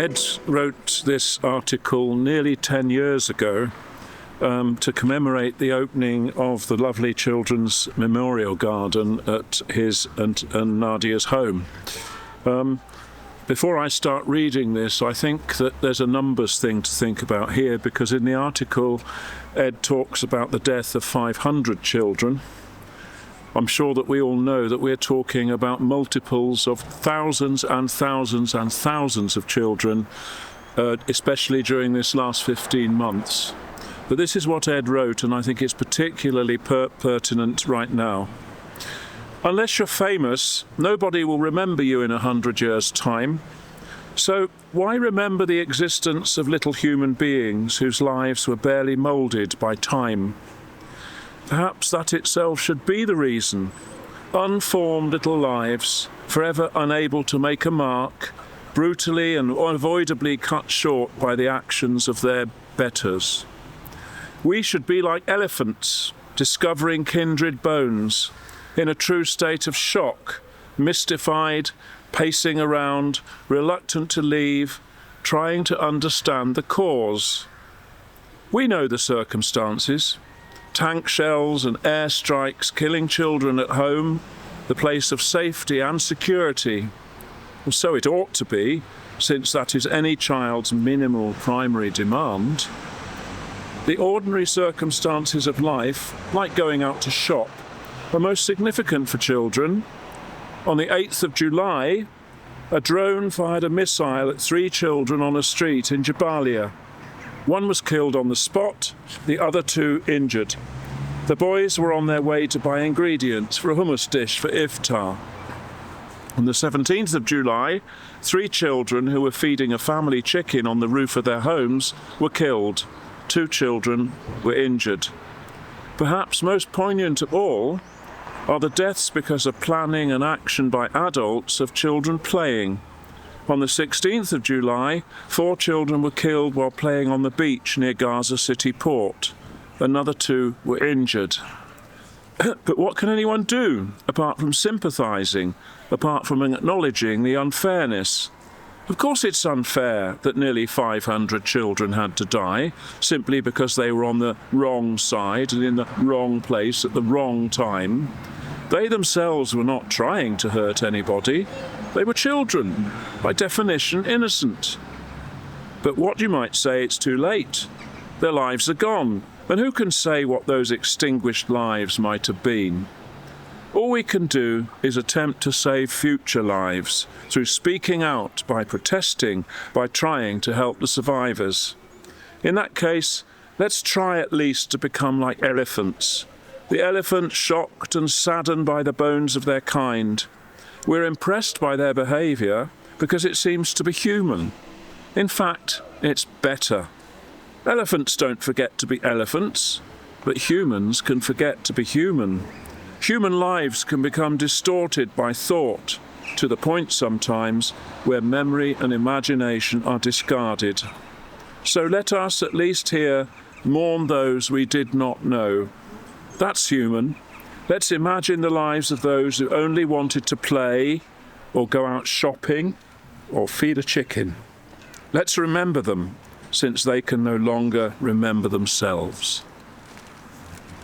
Ed wrote this article nearly 10 years ago to commemorate the opening of the lovely Children's Memorial Garden at his and Nadia's home. Before I start reading this, I think that there's a numbers thing to think about here, because in the article, Ed talks about the death of 500 children. I'm sure that we all know that we're talking about multiples of thousands and thousands and thousands of children, especially during this last 15 months. But this is what Ed wrote, and I think it's particularly pertinent right now. Unless you're famous, nobody will remember you in 100 years' time. So why remember the existence of little human beings whose lives were barely moulded by time? Perhaps that itself should be the reason. Unformed little lives, forever unable to make a mark, brutally and unavoidably cut short by the actions of their betters. We should be like elephants, discovering kindred bones, in a true state of shock, mystified, pacing around, reluctant to leave, trying to understand the cause. We know the circumstances. Tank shells and airstrikes killing children at home, the place of safety and security. Well, so it ought to be, since that is any child's minimal primary demand. The ordinary circumstances of life, like going out to shop, are most significant for children. On the 8th of July, a drone fired a missile at 3 children on a street in Jabalia. 1 was killed on the spot, the other 2 injured. The boys were on their way to buy ingredients for a hummus dish for iftar. On the 17th of July, 3 children who were feeding a family chicken on the roof of their homes were killed. 2 children were injured. Perhaps most poignant of all are the deaths because of planning and action by adults of children playing. On the 16th of July, 4 children were killed while playing on the beach near Gaza city port. Another 2 were injured. But what can anyone do, apart from sympathising, apart from acknowledging the unfairness? Of course it's unfair that nearly 500 children had to die, simply because they were on the wrong side and in the wrong place at the wrong time. They themselves were not trying to hurt anybody. They were children, by definition innocent. But what you might say, it's too late. Their lives are gone, and who can say what those extinguished lives might have been? All we can do is attempt to save future lives through speaking out, by protesting, by trying to help the survivors. In that case, let's try at least to become like elephants. The elephants shocked and saddened by the bones of their kind. We're impressed by their behaviour because it seems to be human. In fact, it's better. Elephants don't forget to be elephants, but humans can forget to be human. Human lives can become distorted by thought, to the point sometimes where memory and imagination are discarded. So let us at least here mourn those we did not know. That's human. Let's imagine the lives of those who only wanted to play, or go out shopping, or feed a chicken. Let's remember them, since they can no longer remember themselves.